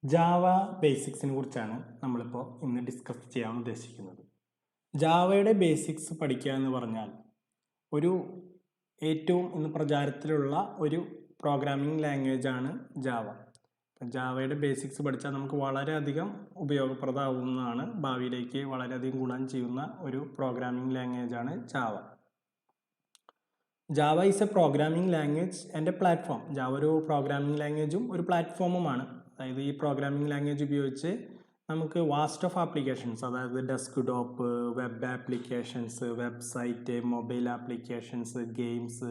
Java ബേസിക്സിനെ കുറിച്ചാണ് നമ്മളിപ്പോൾ ഇന്ന് ഡിസ്കസ് ചെയ്യാൻ ഉദ്ദേശിക്കുന്നത്. ജാവയുടെ ബേസിക്സ് പഠിക്കുക എന്ന് പറഞ്ഞാൽ ഒരു ഏറ്റവും ഇന്ന് പ്രചാരത്തിലുള്ള ഒരു പ്രോഗ്രാമിംഗ് ലാംഗ്വേജ് ആണ് ജാവ. ജാവയുടെ ബേസിക്സ് പഠിച്ചാൽ നമുക്ക് വളരെയധികം ഉപയോഗപ്രദമാവുന്നതാണ്, ഭാവിയിലേക്ക് വളരെയധികം ഗുണം ചെയ്യുന്ന ഒരു പ്രോഗ്രാമിംഗ് ലാംഗ്വേജ് ആണ് Java. Java is A programming language and A platform. Java ഒരു പ്രോഗ്രാമിംഗ് ലാംഗ്വേജും ഒരു പ്ലാറ്റ്ഫോമുമാണ്. അതായത് ഈ പ്രോഗ്രാമിംഗ് ലാംഗ്വേജ് ഉപയോഗിച്ച് നമുക്ക് വാസ്റ്റ് ഓഫ് ആപ്ലിക്കേഷൻസ്, അതായത് desktop, web applications, website, mobile applications, games,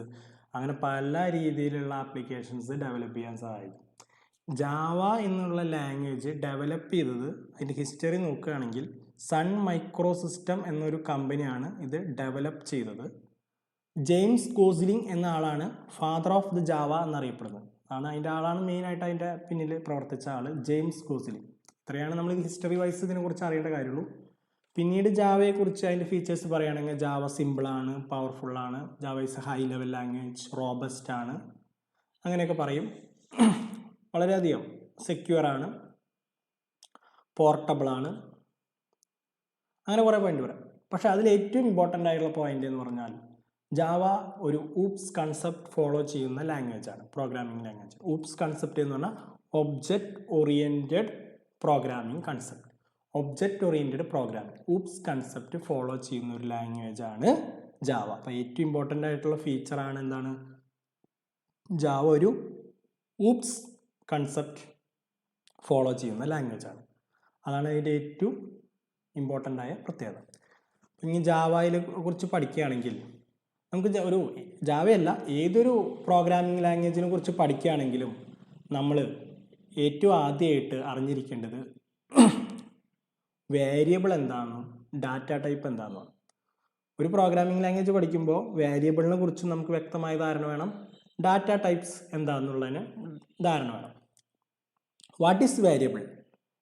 അങ്ങനെ പല രീതിയിലുള്ള ആപ്ലിക്കേഷൻസ് ഡെവലപ്പ് ചെയ്യാൻ സഹായിക്കും. ജാവ എന്നുള്ള ലാംഗ്വേജ് ഡെവലപ്പ് ചെയ്തത്, അതിൻ്റെ ഹിസ്റ്ററി നോക്കുകയാണെങ്കിൽ സൺ മൈക്രോ സിസ്റ്റം എന്നൊരു കമ്പനിയാണ് ഇത് ഡെവലപ്പ് ചെയ്തത്. ജെയിംസ് ഗോസ്ലിംഗ് എന്ന ആളാണ് ഫാദർ ഓഫ് ദ ജാവ എന്നറിയപ്പെടുന്നത്. അതിൻ്റെ ആളാണ് മെയിനായിട്ട് അതിൻ്റെ പിന്നിൽ പ്രവർത്തിച്ച ആൾ, ജെയിംസ് ഗോസ്ലിംഗ്. ഇത്രയാണ് നമ്മൾ ഹിസ്റ്ററി വൈസ് ഇതിനെക്കുറിച്ച് അറിയേണ്ട കാര്യമുള്ളൂ. പിന്നീട് ജാവയെക്കുറിച്ച് അതിൻ്റെ ഫീച്ചേഴ്സ് പറയുകയാണെങ്കിൽ ജാവ സിമ്പിളാണ്, പവർഫുള്ളാണ്, Java is a high level language, robust ആണ്, അങ്ങനെയൊക്കെ പറയും. വളരെയധികം സെക്യൂർ ആണ്, പോർട്ടബിളാണ്, അങ്ങനെ കുറേ പോയിന്റ് പറയാം. പക്ഷേ അതിൽ ഏറ്റവും ഇമ്പോർട്ടൻ്റ് ആയിട്ടുള്ള പോയിന്റ് എന്ന് പറഞ്ഞാൽ ജാവ ഒരു ഊപ്സ് കൺസെപ്റ്റ് ഫോളോ ചെയ്യുന്ന ലാംഗ്വേജ് ആണ്, പ്രോഗ്രാമിംഗ് ലാംഗ്വേജ്. ഊപ്സ് കൺസെപ്റ്റ് എന്ന് പറഞ്ഞാൽ object oriented programming concept, object oriented programming, oops concept follow ചെയ്യുന്ന ഒരു ലാംഗ്വേജ് ആണ് ജാവ. അപ്പോൾ ഏറ്റവും ഇമ്പോർട്ടൻ്റ് ആയിട്ടുള്ള ഫീച്ചറാണ് എന്താണ്, ജാവ ഒരു ഊപ്സ് കൺസെപ്റ്റ് ഫോളോ ചെയ്യുന്ന ലാംഗ്വേജ് ആണ്. അതാണ് അതിൻ്റെ ഏറ്റവും ഇമ്പോർട്ടൻ്റ് ആയ പ്രത്യേകത. ഇനി ജാവയെ കുറിച്ച് പഠിക്കുകയാണെങ്കിൽ നമുക്ക് ഒരു ജാവയല്ല, ഏതൊരു പ്രോഗ്രാമിംഗ് ലാംഗ്വേജിനെ കുറിച്ച് പഠിക്കുകയാണെങ്കിലും നമ്മൾ ഏറ്റവും ആദ്യമായിട്ട് അറിഞ്ഞിരിക്കേണ്ടത് വേരിയബിൾ എന്താണെന്നും ഡാറ്റ ടൈപ്പ് എന്താണെന്നും. ഒരു പ്രോഗ്രാമിംഗ് ലാംഗ്വേജ് പഠിക്കുമ്പോൾ വേരിയബിളിനെ കുറിച്ച് നമുക്ക് വ്യക്തമായ ധാരണ വേണം, ഡാറ്റ ടൈപ്സ് എന്താണെന്നുള്ളതിന് ധാരണ വേണം. What is variable?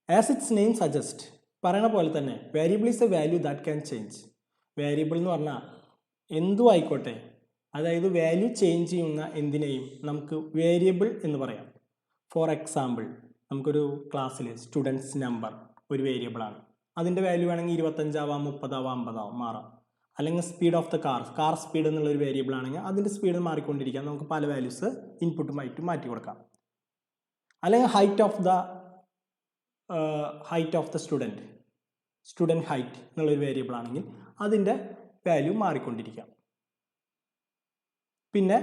As it's name suggest, പറയണ പോലെ തന്നെ variable is A value that can change. Variable എന്ന് പറഞ്ഞാൽ എന്തും ആയിക്കോട്ടെ, അതായത് വാല്യൂ ചേഞ്ച് ചെയ്യുന്ന എന്തിനേയും നമുക്ക് വേരിയബിൾ എന്ന് പറയാം. ഫോർ എക്സാമ്പിൾ, നമുക്കൊരു ക്ലാസ്സിൽ സ്റ്റുഡൻസ് നമ്പർ ഒരു വേരിയബിളാണ്. അതിൻ്റെ വാല്യൂ വേണമെങ്കിൽ 25 ആവാം, 30 ആവാം, 50 ആവാം, മാറാം. അല്ലെങ്കിൽ speed of the car speed എന്നുള്ളൊരു വേരിയബിൾ ആണെങ്കിൽ അതിൻ്റെ സ്പീഡ് മാറിക്കൊണ്ടിരിക്കാം, നമുക്ക് പല വാല്യൂസ് ഇൻപുട്ടുമായിട്ട് മാറ്റി കൊടുക്കാം. അല്ലെങ്കിൽ height of the student height എന്നുള്ളൊരു വേരിയബിൾ ആണെങ്കിൽ അതിൻ്റെ വാല്യൂ മാറിക്കൊണ്ടിരിക്കാം. പിന്നെ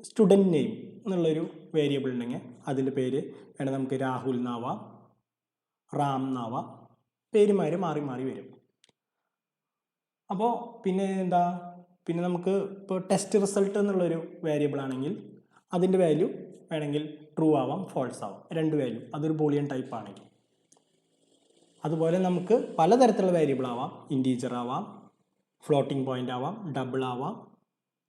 സ്റ്റുഡൻറ്റ് നെയിം എന്നുള്ളൊരു വേരിയബിൾ ഉണ്ടെങ്കിൽ അതിൻ്റെ പേര് വേണമെങ്കിൽ നമുക്ക് രാഹുൽ എന്നാവാം, റാം എന്നാവാം, പേരുമാര് മാറി മാറി വരും. അപ്പോൾ പിന്നെ നമുക്ക് ഇപ്പോൾ ടെസ്റ്റ് റിസൾട്ട് എന്നുള്ളൊരു വേരിയബിൾ ആണെങ്കിൽ അതിൻ്റെ വാല്യൂ വേണമെങ്കിൽ ട്രൂ ആവാം, ഫോൾസ് ആവാം, രണ്ട് വാല്യൂ, അതൊരു ബൂളിയൻ ടൈപ്പ് ആണെങ്കിൽ. അതുപോലെ നമുക്ക് പലതരത്തിലുള്ള വേരിയബിൾ ആവാം, ഇൻറ്റീജർ ആവാം, ഫ്ലോട്ടിംഗ് പോയിന്റ് ആവാം, ഡബിൾ ആവാം,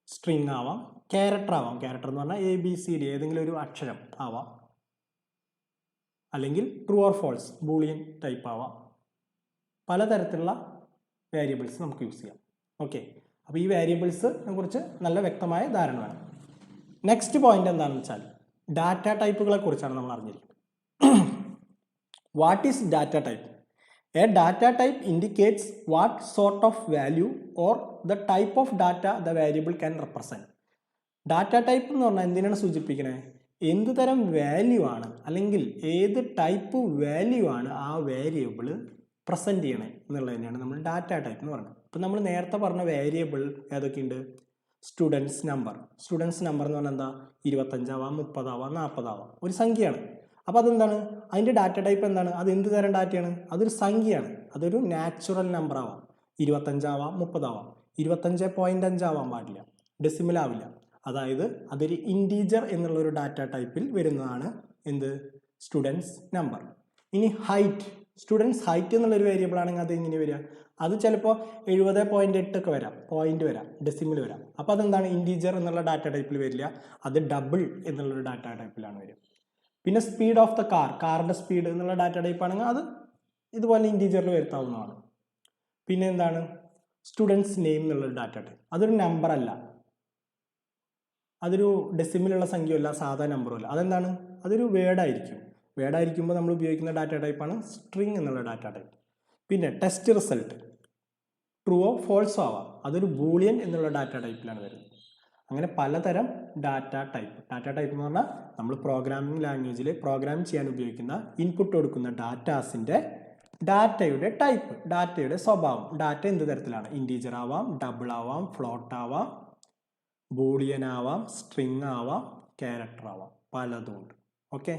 സ്ട്രിങ് ആവാം, ക്യാരക്ടർ ആവാം. ക്യാരക്ടർ എന്ന് പറഞ്ഞാൽ ABCD ഏതെങ്കിലും ഒരു അക്ഷരം ആവാം, അല്ലെങ്കിൽ true or false boolean type ആവാം. പലതരത്തിലുള്ള വേരിയബിൾസ് നമുക്ക് യൂസ് ചെയ്യാം. ഓക്കെ, അപ്പോൾ ഈ വേരിയബിൾസിനെ കുറിച്ച് നല്ല വ്യക്തമായ ധാരണ വേണം. നെക്സ്റ്റ് പോയിന്റ് എന്താണെന്ന് വെച്ചാൽ ഡാറ്റ ടൈപ്പുകളെ കുറിച്ചാണ് നമ്മൾ അറിഞ്ഞിരിക്കുന്നത്. What is data type? A data type indicates what sort of value or the type of data the variable can represent. Data type എന്ന് പറഞ്ഞാൽ എന്തിനാണ് സൂചിപ്പിക്കുന്നത്? എന്ത് തരം വാല്യൂ ആണ് അല്ലെങ്കിൽ ഏത് ടൈപ്പ് വാല്യൂ ആണ് ആ വേരിയബിൾ പ്രസൻറ്റ് ചെയ്യണേ എന്നുള്ളതിനാണ് നമ്മൾ ഡാറ്റ ടൈപ്പ് എന്ന് പറയുന്നത്. ഇപ്പം നമ്മൾ നേരത്തെ പറഞ്ഞ വേരിയബിൾ ഏതൊക്കെയുണ്ട്? സ്റ്റുഡൻസ് നമ്പർ എന്ന് പറഞ്ഞാൽ എന്താ? 25 ആവാം, 30 ആവാം, 40 ആവാം, ഒരു സംഖ്യയാണ്. അപ്പോൾ അതെന്താണ്? അതിൻ്റെ ഡാറ്റ ടൈപ്പ് എന്താണ്? അത് എന്ത് തരം ഡാറ്റയാണ്? അതൊരു സംഖ്യയാണ്, അതൊരു നാച്ചുറൽ നമ്പർ ആവാം. 25 ആവാം, 30 ആവാം, 25.5 ആവാൻ പാടില്ല, ഡെസിമൽ ആവില്ല. അതായത് അതൊരു ഇൻറ്റീജർ എന്നുള്ളൊരു ഡാറ്റ ടൈപ്പിൽ വരുന്നതാണ് എന്ത്? Students number. ഇനി സ്റ്റുഡൻസ് ഹൈറ്റ് എന്നുള്ളൊരു വേരിയബിൾ ആണെങ്കിൽ അത് എങ്ങനെ വരിക? അത് ചിലപ്പോൾ 70.8 ഒക്കെ വരാം, പോയിന്റ് വരാം, ഡെസിമൽ വരാം. അപ്പോൾ അതെന്താണ്? ഇൻറ്റീജർ എന്നുള്ള ഡാറ്റ ടൈപ്പിൽ വരില്ല, അത് ഡബിൾ എന്നുള്ളൊരു ഡാറ്റ ടൈപ്പിലാണ് വരിക. പിന്നെ സ്പീഡ് ഓഫ് ദ കാറിൻ്റെ സ്പീഡ് എന്നുള്ള ഡാറ്റ ടൈപ്പ് ആണെങ്കിൽ അത് ഇതുപോലെ ഇൻറ്റീജറിൽ വരുത്താവുന്നതാണ്. പിന്നെ എന്താണ്? സ്റ്റുഡൻസ് നെയിം എന്നുള്ളൊരു ഡാറ്റ ടൈപ്പ്, അതൊരു നമ്പർ അല്ല, അതൊരു ഡെസിമലുള്ള സംഖ്യയല്ല, സാധാ നമ്പറും അല്ല. അതെന്താണ്? അതൊരു വേർഡ് ആയിരിക്കും. വേർഡ് ആയിരിക്കുമ്പോൾ നമ്മൾ ഉപയോഗിക്കുന്ന ഡാറ്റ ടൈപ്പാണ് സ്ട്രിങ് എന്നുള്ള ഡാറ്റ ടൈപ്പ്. പിന്നെ ടെസ്റ്റ് റിസൾട്ട് ട്രൂവോ ഫോൾസോ ആവാം, അതൊരു ബൂളിയൻ എന്നുള്ള ഡാറ്റ ടൈപ്പിലാണ് വരുന്നത്. അങ്ങനെ പലതരം ഡാറ്റ ടൈപ്പ് എന്ന് പറഞ്ഞാൽ നമ്മൾ പ്രോഗ്രാമിംഗ് ലാംഗ്വേജിൽ പ്രോഗ്രാം ചെയ്യാൻ ഉപയോഗിക്കുന്ന ഇൻപുട്ട് കൊടുക്കുന്ന ഡാറ്റയുടെ ടൈപ്പ്, ഡാറ്റയുടെ സ്വഭാവം. ഡാറ്റ എന്ത് തരത്തിലാണ്? ഇൻറ്റീജർ ആവാം, ഡബിൾ ആവാം, ഫ്ലോട്ട് ആവാം, ബൂളിയൻ ആവാം, സ്ട്രിങ് ആവാം, ക്യാരക്ടർ ആവാം, പലതും ഉണ്ട്. ഓക്കെ,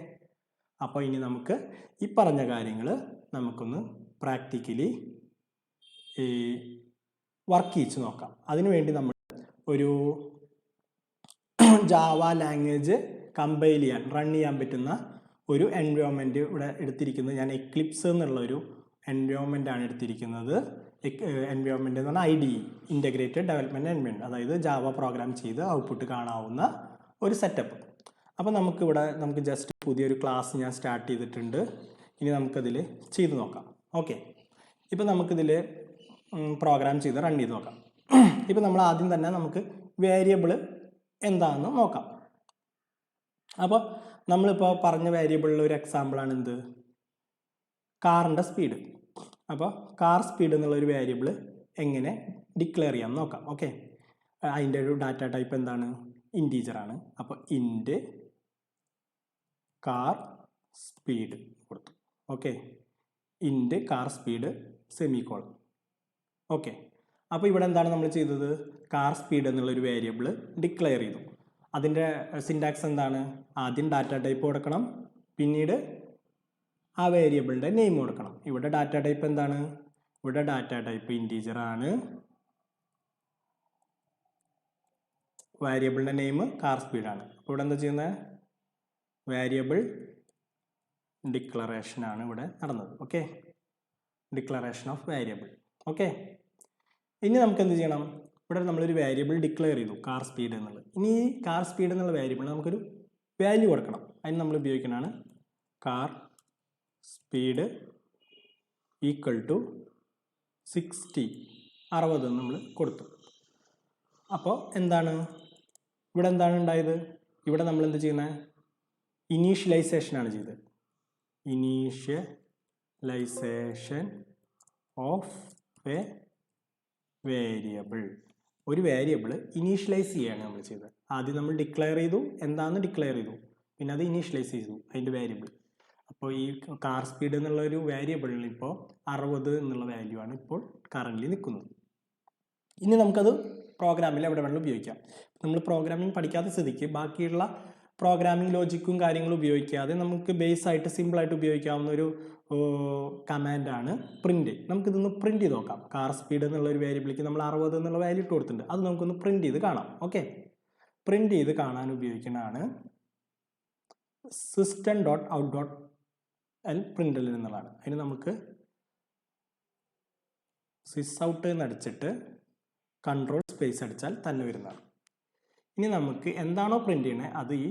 അപ്പോൾ ഇനി നമുക്ക് ഈ പറഞ്ഞ കാര്യങ്ങൾ നമുക്കൊന്ന് പ്രാക്ടിക്കലി വർക്ക് ചെയ്യിച്ച് നോക്കാം. അതിനുവേണ്ടി നമ്മൾ ഒരു ജാവ ലാംഗ്വേജ് കമ്പൈൽ ചെയ്യാൻ റൺ ചെയ്യാൻ പറ്റുന്ന ഒരു എൻവയോൺമെൻറ്റ് ഇവിടെ എടുത്തിരിക്കുന്നത്. ഞാൻ എക്ലിപ്സ് എന്നുള്ളൊരു എൻവയോൺമെൻ്റ് ആണ് എടുത്തിരിക്കുന്നത്. എൻവയോൺമെൻറ്റ് എന്ന് പറഞ്ഞാൽ IDE, ഇൻ്റഗ്രേറ്റഡ് ഡെവലപ്മെൻറ്റ് എൻവയോൺമെൻറ്റ്, അതായത് ജാവ പ്രോഗ്രാം ചെയ്ത് ഔട്ട്പുട്ട് കാണാവുന്ന ഒരു സെറ്റപ്പ്. അപ്പോൾ നമുക്ക് ജസ്റ്റ് പുതിയൊരു ക്ലാസ് ഞാൻ സ്റ്റാർട്ട് ചെയ്തിട്ടുണ്ട്. ഇനി നമുക്കതിൽ ചെയ്ത് നോക്കാം. ഓക്കെ, ഇപ്പോൾ നമുക്കിതിൽ പ്രോഗ്രാം ചെയ്ത് റൺ ചെയ്ത് നോക്കാം. ഇപ്പോൾ നമ്മൾ ആദ്യം തന്നെ നമുക്ക് വേരിയബിൾ എന്താണെന്ന് നോക്കാം. അപ്പോൾ നമ്മളിപ്പോൾ പറഞ്ഞ വേരിയബിളിൽ ഒരു എക്സാമ്പിളാണ് എന്ത്? കാറിൻ്റെ സ്പീഡ്. അപ്പോൾ കാർ സ്പീഡ് എന്നുള്ളൊരു വേരിയബിൾ എങ്ങനെ ഡിക്ലെയർ ചെയ്യാം നോക്കാം. ഓക്കെ, അതിൻ്റെ ഒരു ഡാറ്റ ടൈപ്പ് എന്താണ്? ഇൻറ്റീജറാണ്. അപ്പോൾ ഇൻറ്റ് കാർ സ്പീഡ് കൊടുത്തു. Okay, int car speed semicolon. Okay, അപ്പോൾ ഇവിടെ എന്താണ് നമ്മൾ ചെയ്തത്? കാർ സ്പീഡ് എന്നുള്ളൊരു വേരിയബിൾ ഡിക്ലെയർ ചെയ്തു. അതിൻ്റെ സിൻടാക്സ് എന്താണ്? ആദ്യം ഡാറ്റ ടൈപ്പ് കൊടുക്കണം, പിന്നീട് ആ വേരിയബിളിൻ്റെ നെയിം കൊടുക്കണം. ഇവിടെ ഡാറ്റ ടൈപ്പ് എന്താണ്? ഇവിടെ ഡാറ്റ ടൈപ്പ് ഇൻറ്റീജറാണ്. വേരിയബിളിൻ്റെ നെയിം കാർ സ്പീഡാണ്. അപ്പോൾ ഇവിടെ എന്താ ചെയ്യുന്നത്? വേരിയബിൾ ഡിക്ലറേഷനാണ് ഇവിടെ നടന്നത്. Okay, declaration of variable. Okay, ഇനി നമുക്ക് എന്ത് ചെയ്യണം? ഇവിടെ നമ്മളൊരു വേരിയബിൾ ഡിക്ലെയർ ചെയ്തു കാർ സ്പീഡ് എന്നുള്ളത്. ഇനി ഈ കാർ സ്പീഡ് എന്നുള്ള വേരിയബിൾ നമുക്കൊരു വാല്യൂ കൊടുക്കണം. അതിന് നമ്മൾ ഉപയോഗിക്കുന്നതാണ് കാർ സ്പീഡ് ഈക്വൽ ടു 60 നമ്മൾ കൊടുത്തു. അപ്പോൾ എന്താണ് ഇവിടെ ഉണ്ടായത്? ഇവിടെ നമ്മൾ എന്ത് ചെയ്യുന്നത്? ഇനീഷ്യലൈസേഷനാണ് ചെയ്തത്. Initialization of a variable. ഒരു വേരിയബിൾ ഇനീഷ്യലൈസ് ചെയ്യുകയാണ് നമ്മൾ ചെയ്തത്. ആദ്യം നമ്മൾ ഡിക്ലെയർ ചെയ്തു, എന്താണെന്ന് ഡിക്ലെയർ ചെയ്തു, പിന്നെ അത് ഇനീഷ്യലൈസ് ചെയ്തു അതിൻ്റെ വേരിയബിൾ. അപ്പോൾ ഈ കാർ സ്പീഡ് എന്നുള്ള ഒരു വേരിയബിളിൽ ഇപ്പോൾ 60 എന്നുള്ള വാല്യൂ ആണ് ഇപ്പോൾ കറൻ്റ്ലി നിൽക്കുന്നത്. ഇനി നമുക്കത് പ്രോഗ്രാമിൽ എവിടെ വേണമെങ്കിലും ഉപയോഗിക്കാം. നമ്മൾ പ്രോഗ്രാമിംഗ് പഠിക്കാത്ത സ്ഥിതിക്ക് ബാക്കിയുള്ള പ്രോഗ്രാമിംഗ് ലോജിക്കും കാര്യങ്ങളും ഉപയോഗിക്കാതെ നമുക്ക് ബേസ് ആയിട്ട് സിമ്പിളായിട്ട് ഉപയോഗിക്കാവുന്ന ഒരു കമാൻഡാണ് പ്രിൻറ്റ്. നമുക്കിതൊന്ന് പ്രിൻറ്റ് ചെയ്ത് നോക്കാം. കാർ സ്പീഡ് എന്നുള്ള ഒരു വേരിയബിളിലേക്ക് നമ്മൾ 60 എന്നുള്ള വാല്യൂ ഇട്ട് കൊടുത്തിട്ടുണ്ട്. അത് നമുക്കൊന്ന് പ്രിൻറ്റ് ചെയ്ത് കാണാം. ഓക്കെ, പ്രിൻറ്റ് ചെയ്ത് കാണാൻ ഉപയോഗിക്കുന്നതാണ് system.out.l പ്രിൻ്റ് എന്നുള്ളതാണ്. അതിന് നമുക്ക് sysOut എന്ന് അടിച്ചിട്ട് കൺട്രോൾ സ്പേസ് അടിച്ചാൽ തന്നെ വരുന്നതാണ്. ഇനി നമുക്ക് എന്താണോ പ്രിൻറ്റ് ചെയ്യണത് അത് ഈ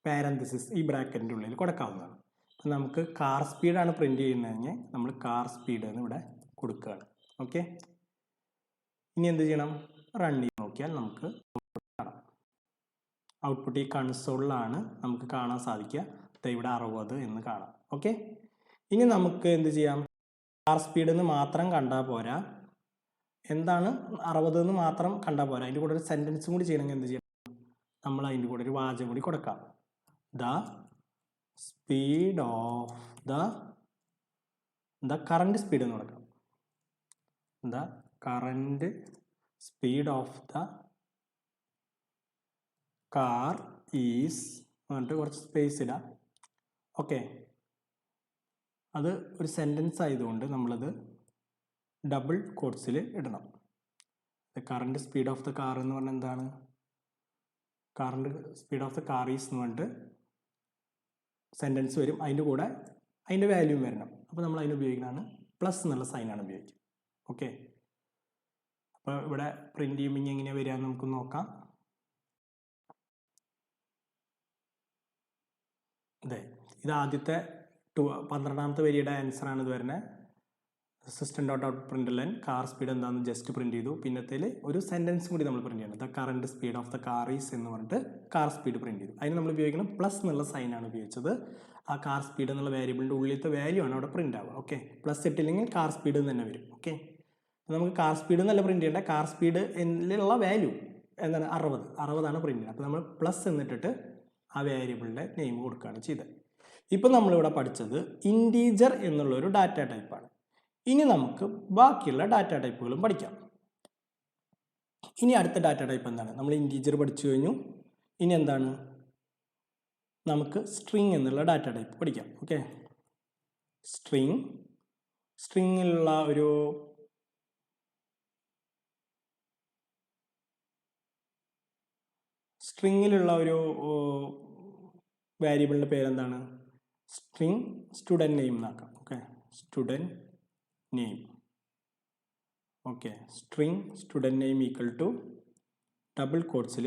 പാരന്തസിസ് ഈ ബ്രാക്കറ്റിൻ്റെ ഉള്ളിൽ കൊടുക്കാവുന്നതാണ്. അപ്പം നമുക്ക് കാർ സ്പീഡാണ് പ്രിൻറ്റ് ചെയ്യുന്നതെങ്കിൽ നമ്മൾ കാർ സ്പീഡ് എന്ന് ഇവിടെ കൊടുക്കുകയാണ്. ഓക്കെ, ഇനി എന്ത് ചെയ്യണം? റൺ ചെയ്ത് നോക്കിയാൽ നമുക്ക് കാണാം. ഔട്ട്പുട്ട് ഈ കൺസോളിലാണ് നമുക്ക് കാണാൻ സാധിക്കുക. ഇവിടെ 60 എന്ന് കാണാം. ഓക്കെ, ഇനി നമുക്ക് എന്ത് ചെയ്യാം? കാർ സ്പീഡ് എന്ന് മാത്രം കണ്ടാൽ പോരാ. എന്താണ് 60 എന്ന് മാത്രം കണ്ടാൽ പോരാ, അതിൻ്റെ കൂടെ ഒരു സെൻറ്റൻസും കൂടി ചെയ്യണമെങ്കിൽ എന്ത് ചെയ്യണം? നമ്മൾ അതിൻ്റെ കൂടെ ഒരു വാചകം കൂടി കൊടുക്കാം. The speed of the current speed എന്ന് കൊടുക്കാം. The current speed of the car is എന്നിട്ട് കുറച്ച് സ്പേസ് ഇടാം. ഓക്കെ, അത് ഒരു സെൻറ്റൻസ് ആയതുകൊണ്ട് നമ്മളത് ഡബിൾ കോട്ട്സിൽ ഇടണം. The current speed of the car എന്ന് പറഞ്ഞാൽ എന്താണ്? Current speed of the car is എന്ന് പറഞ്ഞിട്ട് സെൻറ്റൻസ് വരും, അതിൻ്റെ കൂടെ അതിൻ്റെ വാല്യൂം വരണം. അപ്പോൾ നമ്മൾ അതിന് ഉപയോഗിക്കുന്നതാണ് പ്ലസ് എന്നുള്ള സൈനാണ് ഉപയോഗിക്കുക. ഓക്കെ, അപ്പോൾ ഇവിടെ പ്രിൻറ്റ് ചെയ്യുമ്പോൾ എങ്ങനെയാണ് വരിക എന്ന് നമുക്ക് നോക്കാം. അതെ, ഇത് ആദ്യത്തെ 12ാമത്തെ വരിയുടെ ആൻസറാണ് ഇത് വരുന്നത്. system.out.println കാർ സ്പീഡ് എന്താണെന്ന് ജസ്റ്റ് പ്രിൻറ്റ് ചെയ്തു. പിന്നത്തേൽ ഒരു സെൻറ്റൻസ് കൂടി നമ്മൾ പ്രിൻറ്റ് ചെയ്യണം. The current speed of the car is എന്ന് പറഞ്ഞിട്ട് കാർ സ്പീഡ് പ്രിൻറ്റ് ചെയ്തു. അതിന് നമ്മൾ ഉപയോഗിക്കണം പ്ലസ് എന്നുള്ള സൈനാണ് ഉപയോഗിച്ചത്. ആ കാർ സ്പീഡ് എന്നുള്ള വേരിയബിളിൻ്റെ ഉള്ളിലത്തെ വാല്യൂ ആണ് അവിടെ പ്രിൻ്റ് ആവുക. ഓക്കെ, പ്ലസ് ഇട്ടില്ലെങ്കിൽ കാർ സ്പീഡ് തന്നെ വരും. ഓക്കെ, നമുക്ക് കാർ സ്പീഡ് എന്നല്ല പ്രിൻ്റ് ചെയ്യേണ്ട, കാർ സ്പീഡ് എന്നിലുള്ള വാല്യൂ എന്താണ് 60 പ്രിൻ്റ് ചെയ്യുന്നത്. അപ്പോൾ നമ്മൾ പ്ലസ് എന്നിട്ടിട്ട് ആ വേരിയബിളിൻ്റെ നെയിം കൊടുക്കുകയാണ് ചെയ്തത്. ഇപ്പം നമ്മളിവിടെ പഠിച്ചത് ഇൻറ്റീജർ എന്നുള്ളൊരു ഡാറ്റ ടൈപ്പാണ്. ഇനി നമുക്ക് ബാക്കിയുള്ള ഡാറ്റ ടൈപ്പുകളും പഠിക്കാം. ഇനി അടുത്ത ഡാറ്റ ടൈപ്പ് എന്താണ്? നമ്മൾ ഇൻറ്റീജർ പഠിച്ചു കഴിഞ്ഞു. ഇനി എന്താണ്? നമുക്ക് സ്ട്രിങ് എന്നുള്ള ഡാറ്റ ടൈപ്പ് പഠിക്കാം. ഓക്കെ, സ്ട്രിങ്ങിലുള്ള ഒരു വേരിയബിളിൻ്റെ പേരെന്താണ്? സ്റ്റുഡൻറ്റ് നെയിം എന്നാക്കാം. Okay, student name. Okay, student name equal to double കോട്ട്സിൽ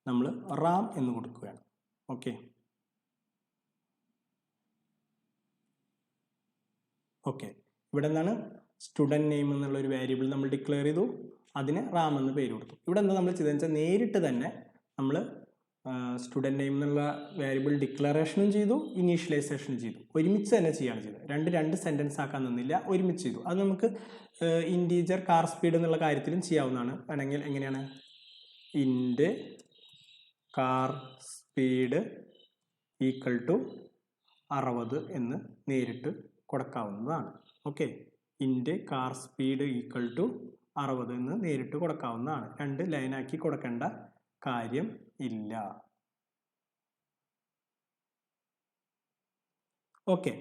നമ്മൾ റാം എന്ന് കൊടുക്കുകയാണ്. ഓക്കെ, ഇവിടെ എന്താണ്? സ്റ്റുഡൻറ്റ് നെയിം എന്നുള്ള ഒരു വേരിയബിൾ നമ്മൾ ഡിക്ലെയർ ചെയ്തു, അതിന് റാം എന്ന് പേര് കൊടുത്തു. ഇവിടെ എന്താ നമ്മൾ ചെയ്തതെന്ന് വെച്ചാൽ നേരിട്ട് തന്നെ നമ്മൾ സ്റ്റുഡൻറ്റ് നെയിം എന്നുള്ള വേരിയബിൾ ഡിക്ലറേഷനും ചെയ്തു, ഇനീഷ്യലൈസേഷനും ചെയ്തു. ഒരുമിച്ച് തന്നെ ചെയ്യുകയാണ് ചെയ്തത്. രണ്ട് സെൻറ്റൻസ് ആക്കാൻ നിന്നില്ല, ഒരുമിച്ച് ചെയ്തു. അത് നമുക്ക് ഇൻറ്റീജർ കാർ സ്പീഡ് എന്നുള്ള കാര്യത്തിലും ചെയ്യാവുന്നതാണ്. വേണമെങ്കിൽ എങ്ങനെയാണ്? Int car speed equal to 60 എന്ന് നേരിട്ട് കൊടുക്കാവുന്നതാണ്. Okay, int car speed equal to 60 എന്ന് നേരിട്ട് കൊടുക്കാവുന്നതാണ്. 2 ലൈനാക്കി കൊടുക്കേണ്ട കാര്യം ഇല്ല. ഓക്കെ,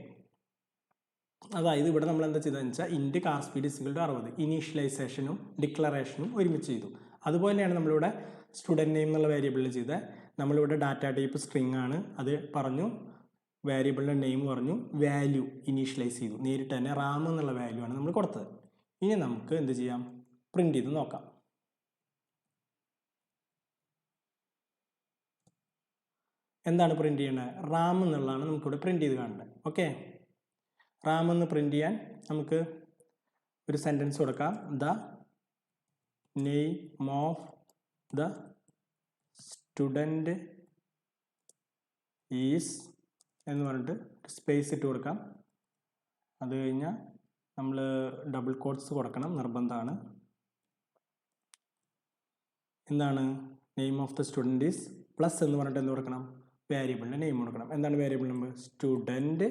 അതായത് ഇവിടെ നമ്മൾ എന്താ ചെയ്തതെന്ന് വെച്ചാൽ ഇൻറ്റ് കാർ സ്പീഡ് ഈക്വൽ ടു 60 ഇനീഷ്യലൈസേഷനും ഡിക്ലറേഷനും ഒരുമിച്ച് ചെയ്തു. അതുപോലെയാണ് നമ്മളിവിടെ സ്റ്റുഡൻറ്റ് നെയിം എന്നുള്ള വേരിയബിളിൽ ചെയ്തത്. നമ്മളിവിടെ ഡാറ്റ ടൈപ്പ് സ്ട്രിങ് ആണ്, അത് പറഞ്ഞു, വേരിയബിളിൻ്റെ നെയിം പറഞ്ഞു, വാല്യൂ ഇനീഷ്യലൈസ് ചെയ്തു. നേരിട്ട് തന്നെ റാം എന്നുള്ള വാല്യൂ ആണ് നമ്മൾ കൊടുത്തത്. ഇനി നമുക്ക് എന്ത് ചെയ്യാം? പ്രിൻ്റ് ചെയ്ത് നോക്കാം. എന്താണ് പ്രിൻ്റ് ചെയ്യേണ്ടത്? റാം എന്നുള്ളതാണ് നമുക്കിവിടെ പ്രിൻ്റ് ചെയ്ത് കാണേണ്ടത്. ഓക്കെ, റാം എന്ന് പ്രിൻ്റ് ചെയ്യാൻ നമുക്ക് ഒരു സെൻറ്റൻസ് കൊടുക്കാം. The name of the student is എന്ന് പറഞ്ഞിട്ട് സ്പേസ് ഇട്ട് കൊടുക്കാം. അത് കഴിഞ്ഞാൽ നമ്മൾ ഡബിൾ കോട്ട്സ് കൊടുക്കണം, നിർബന്ധമാണ്. എന്താണ്? Name of the student is plus എന്ന് പറഞ്ഞിട്ട് എന്ത് കൊടുക്കണം? വേരിയബിളിൻ്റെ നെയിം കൊടുക്കണം. എന്താണ് വേരിയബിൾ നമ്പർ? സ്റ്റുഡൻറ്റ്.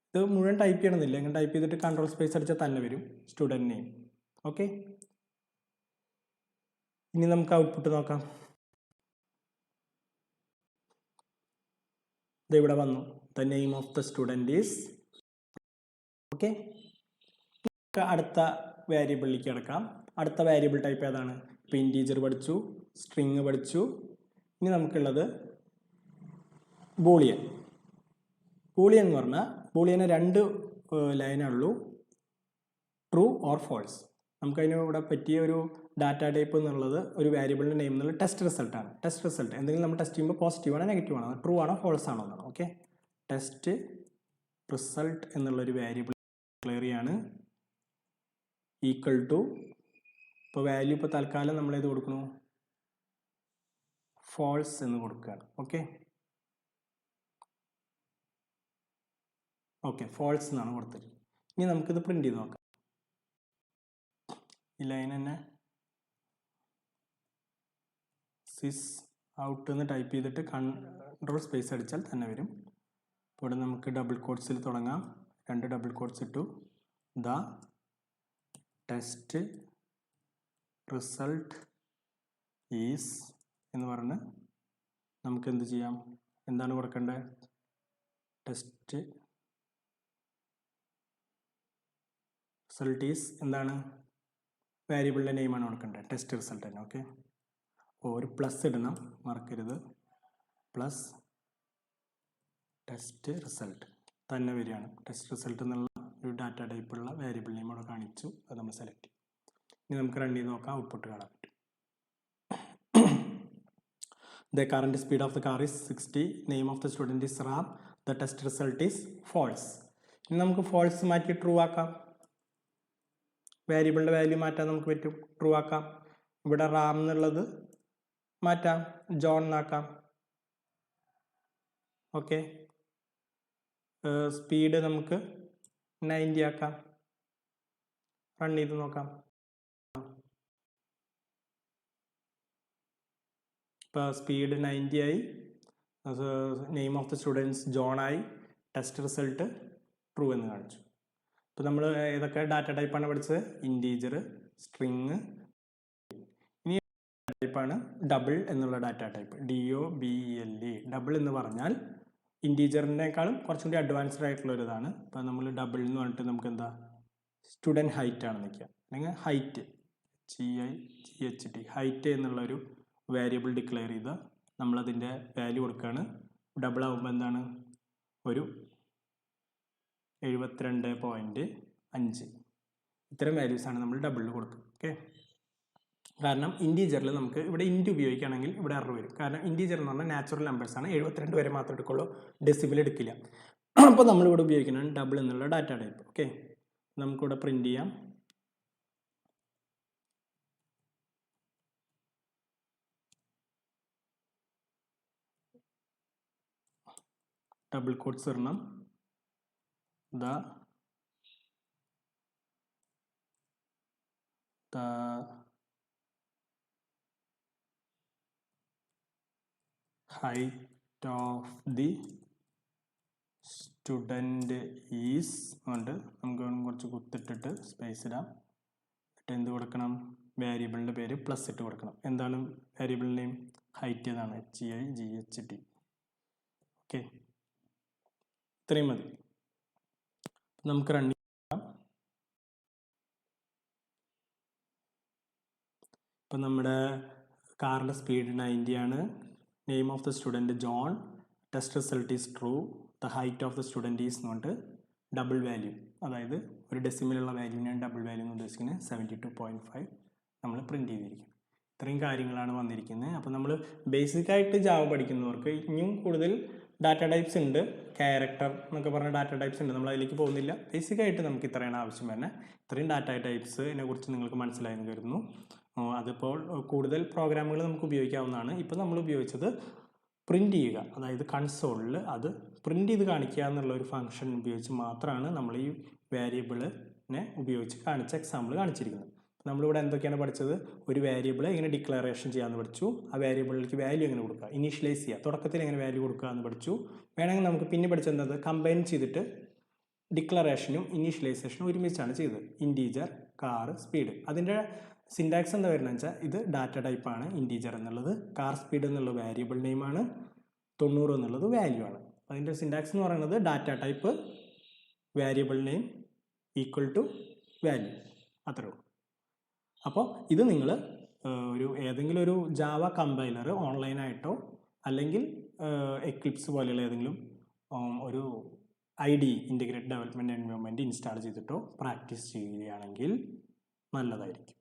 ഇത് മുഴുവൻ ടൈപ്പ് ചെയ്യണമെന്നില്ല, ഇങ്ങനെ ടൈപ്പ് ചെയ്തിട്ട് കൺട്രോൾ സ്പേസ് അടിച്ചാൽ തന്നെ വരും സ്റ്റുഡൻറ്റ് നെയിം. ഓക്കെ, ഇനി നമുക്ക് ഔട്ട്പുട്ട് നോക്കാം. ഇത് ഇവിടെ വന്നു, the name of the student is. Okay, അടുത്ത വേരിയബിളിലേക്ക് കിടക്കാം. അടുത്ത വേരിയബിൾ ടൈപ്പ് ഏതാണ്? ഇപ്പോൾ ഇൻറ്റീജർ പഠിച്ചു, സ്ട്രിങ് പഠിച്ചു. ഇനി നമുക്കുള്ളത് ബൂളിയൻ. ബൂളിയൻ എന്ന് പറഞ്ഞാൽ ബൂളിയന് 2 ലൈനുള്ളൂ, ട്രൂ ഓർ ഫോൾസ്. നമുക്കതിന് ഇവിടെ പറ്റിയ ഒരു ഡാറ്റ ടൈപ്പ് എന്നുള്ളത് ഒരു വേരിയബിളിൻ്റെ നെയിം എന്നുള്ള ടെസ്റ്റ് റിസൾട്ടാണ്. ടെസ്റ്റ് റിസൾട്ട് എന്തെങ്കിലും നമ്മൾ ടെസ്റ്റ് ചെയ്യുമ്പോൾ പോസിറ്റീവ് ആണോ നെഗറ്റീവ് ആണോ, ട്രൂ ആണോ ഫോൾസ് ആണോ എന്നാണ്. ഓക്കെ, ടെസ്റ്റ് റിസൾട്ട് എന്നുള്ളൊരു വേരിയബിൾ ക്ലിയർ ചെയ്യാണ്. ഈക്വൽ ടു, ഇപ്പോൾ വാല്യൂ ഇപ്പോൾ തൽക്കാലം നമ്മളേത് കൊടുക്കണു? ഫോൾസ് എന്ന് കൊടുക്കുകയാണ്. ഓക്കെ, ഫോൾസ് എന്നാണ് കൊടുത്തത്. ഇനി നമുക്കിത് പ്രിൻ്റ് ചെയ്ത് നോക്കാം. ഈ ലൈൻ തന്നെ സിസ് ഔട്ട് എന്ന് ടൈപ്പ് ചെയ്തിട്ട് കൺട്രോൾ സ്പേസ് അടിച്ചാൽ തന്നെ വരും. ഇവിടെ നമുക്ക് ഡബിൾ കോട്ട്സിൽ തുടങ്ങാം. 2 ഡബിൾ കോട്ട്സ് ഇട്ടു. ദ ടെസ്റ്റ് റിസൾട്ട് ഈസ് എന്ന് പറഞ്ഞ് നമുക്ക് എന്ത് ചെയ്യാം? എന്താണ് കൊടുക്കേണ്ടത്? ടെസ്റ്റ് റിസൾട്ട് ഈസ് എന്താണ്? വേരിയബിളിൻ്റെ നെയിമാണ് കൊടുക്കേണ്ടത്, ടെസ്റ്റ് റിസൾട്ട് തന്നെ. ഓക്കെ, ഒരു പ്ലസ് ഇടണം, മറക്കരുത്. പ്ലസ് ടെസ്റ്റ് റിസൾട്ട് തന്നെ വരികയാണ്. ടെസ്റ്റ് റിസൾട്ട് എന്നുള്ള ഒരു ഡാറ്റ ടൈപ്പുള്ള വേരിയബിൾ നെയിം അവിടെ കാണിച്ചു, അത് നമ്മൾ സെലക്ട് ചെയ്യും. ഇനി നമുക്ക് റൺ ചെയ്ത് നോക്കാം, ഔട്ട്പുട്ട് കാണാൻ പറ്റും. The current speed of the car is 60. Name of the student is Ram. The test result is false. ഇനി നമുക്ക് ഫോൾസ് മാറ്റി ട്രൂ ആക്കാം. വേരിയബിളിൻ്റെ വാല്യൂ മാറ്റാൻ നമുക്ക് പറ്റും, ട്രൂ ആക്കാം. ഇവിടെ റാം എന്നുള്ളത് മാറ്റാം, ജോൺ എന്നാക്കാം. ഓക്കെ, സ്പീഡ് നമുക്ക് 90 ആക്കാം. റൺ ചെയ്ത് നോക്കാം. ഇപ്പോൾ സ്പീഡ് 90 ആയി, name of the students John ആയി, ടെസ്റ്റ് റിസൾട്ട് ട്രൂ എന്ന് കാണിച്ചു. ഇപ്പോൾ നമ്മൾ ഏതൊക്കെ ഡാറ്റ ടൈപ്പാണ് പഠിച്ചത്? Integer, string. ഇനി ടൈപ്പാണ് ഡബിൾ എന്നുള്ള ഡാറ്റ ടൈപ്പ്, DOBLE. ഡബിൾ എന്ന് പറഞ്ഞാൽ ഇൻറ്റീജറിനേക്കാളും കുറച്ചും കൂടി അഡ്വാൻസ്ഡ് ആയിട്ടുള്ള ഒരു ഇതാണ്. ഇപ്പോൾ നമ്മൾ ഡബിൾ എന്ന് പറഞ്ഞിട്ട് നമുക്ക് എന്താ സ്റ്റുഡൻറ്റ് ഹൈറ്റ് ആണ് നിൽക്കുക, അല്ലെങ്കിൽ ഹൈറ്റ്, GHT, ഹൈറ്റ് എന്നുള്ളൊരു വേരിയബിൾ ഡിക്ലെയർ ചെയ്ത് നമ്മളതിൻ്റെ വാല്യൂ കൊടുക്കുകയാണ്. ഡബിൾ ആകുമ്പോൾ എന്താണ്? ഒരു 72.5. ഇത്തരം വാല്യൂസാണ് നമ്മൾ ഡബിളിൽ കൊടുക്കുക. ഓക്കെ, കാരണം ഇൻറ്റീജറിൽ നമുക്ക് ഇവിടെ ഇൻറ്റ് ഉപയോഗിക്കുകയാണെങ്കിൽ ഇവിടെ എറർ വരും. കാരണം ഇൻറ്റീജർ എന്ന് പറഞ്ഞാൽ നാച്ചുറൽ നമ്പേഴ്സാണ്, 72 വരെ മാത്രമേ എടുക്കുള്ളൂ, ഡെസിബിൾ എടുക്കില്ല. അപ്പോൾ നമ്മളിവിടെ ഉപയോഗിക്കുന്നതാണ് ഡബിൾ എന്നുള്ള ഡാറ്റ ടൈപ്പ്. ഓക്കെ, നമുക്കിവിടെ പ്രിൻ്റ് ചെയ്യാം. ഡബിൾ കോട്ട്സ് ഇടണം. the height of the student is കൊണ്ട് നമുക്ക് കുറച്ച് കുത്തിട്ടിട്ട് സ്പേസ് ഇടാം. എന്നിട്ട് എന്ത് കൊടുക്കണം? വേരിയബിളിൻ്റെ പേര് പ്ലസ് ഇട്ട് കൊടുക്കണം. എന്താണ് വേരിയബിൾ നെയിം? ഹൈറ്റ് എന്നാണ്, HIGHT. ഓക്കെ, ഇത്രയും മതി. നമുക്ക് റൺ ചെയ്യാം. ഇപ്പം നമ്മുടെ കാറിൻ്റെ സ്പീഡ് 90 ആണ്. Name of the student John, test result is true, the height of the student is എന്ന് പറഞ്ഞിട്ട് ഡബിൾ വാല്യൂ, അതായത് ഒരു ഡെസിമലുള്ള വാല്യൂവിനാണ് ഡബിൾ വാല്യൂ എന്ന് ഉദ്ദേശിക്കുന്നത് 72.5 നമ്മൾ പ്രിൻറ്റ് ചെയ്തിരിക്കും. ഇത്രയും കാര്യങ്ങളാണ് വന്നിരിക്കുന്നത്. അപ്പോൾ നമ്മൾ ബേസിക്കായിട്ട് ജാവ പഠിക്കുന്നവർക്ക് ഇനിയും കൂടുതൽ ഡാറ്റ ടൈപ്സ് ഉണ്ട്, ക്യാരക്ടർ എന്നൊക്കെ പറഞ്ഞ ഡാറ്റ ടൈപ്സ് ഉണ്ട്, നമ്മൾ അതിലേക്ക് പോകുന്നില്ല. ബേസിക്കായിട്ട് നമുക്ക് ഇത്രയാണ് ആവശ്യം വരുന്നത്. ഇത്രയും ഡാറ്റ ടൈപ്സിനെ കുറിച്ച് നിങ്ങൾക്ക് മനസ്സിലായെന്ന് കരുതുന്നു. അതിപ്പോൾ കൂടുതൽ പ്രോഗ്രാമുകൾ നമുക്ക് ഉപയോഗിക്കാവുന്നതാണ്. ഇപ്പോൾ നമ്മൾ ഉപയോഗിച്ചത് പ്രിൻ്റ് ചെയ്യുക, അതായത് കൺസോളിൽ അത് പ്രിൻ്റ് ചെയ്ത് കാണിക്കുക എന്നുള്ള ഒരു ഫംഗ്ഷൻ ഉപയോഗിച്ച് മാത്രമാണ് നമ്മൾ ഈ വേരിയബിളിനെ ഉപയോഗിച്ച് കാണിച്ച എക്സാമ്പിൾ കാണിച്ചിരിക്കുന്നത്. നമ്മളിവിടെ എന്തൊക്കെയാണ് പഠിച്ചത്? ഒരു വേരിയബിൾ എങ്ങനെ ഡിക്ലറേഷൻ ചെയ്യാമെന്ന് പഠിച്ചു, ആ വേരിയബിളിലേക്ക് വാല്യൂ എങ്ങനെ കൊടുക്കുക, ഇനീഷ്യലൈസ് ചെയ്യുക, തുടക്കത്തിൽ എങ്ങനെ വാല്യൂ കൊടുക്കുക എന്ന് പഠിച്ചു. വേണമെങ്കിൽ നമുക്ക് പിന്നെ പഠിച്ചത് കമ്പൈൻ ചെയ്തിട്ട് ഡിക്ലറേഷനും ഇനീഷ്യലൈസേഷനും ഒരുമിച്ചാണ് ചെയ്തത്. Integer, car, speed. അതിൻ്റെ സിൻടാക്സ് എന്താ വരുന്നത് വെച്ചാൽ ഇത് ഡാറ്റ ടൈപ്പാണ്. ഇൻറ്റീജർ എന്നുള്ളത്, കാർ സ്പീഡ് എന്നുള്ള വേരിയബിൾ നെയിമാണ്, 90 എന്നുള്ളത് വാല്യൂ ആണ്. അതിൻ്റെ സിൻടാക്സ് എന്ന് പറയുന്നത് data type, variable name equal to value, അത്രേ ഉള്ളൂ. അപ്പോൾ ഇത് നിങ്ങൾ ഏതെങ്കിലും ഒരു ജാവ കമ്പൈലർ ഓൺലൈനായിട്ടോ അല്ലെങ്കിൽ എക്ലിപ്സ് പോലെയുള്ള ഏതെങ്കിലും ഒരു IDE, integrated development environment install ചെയ്തിട്ടോ പ്രാക്ടീസ് ചെയ്യുകയാണെങ്കിൽ നല്ലതായിരിക്കും.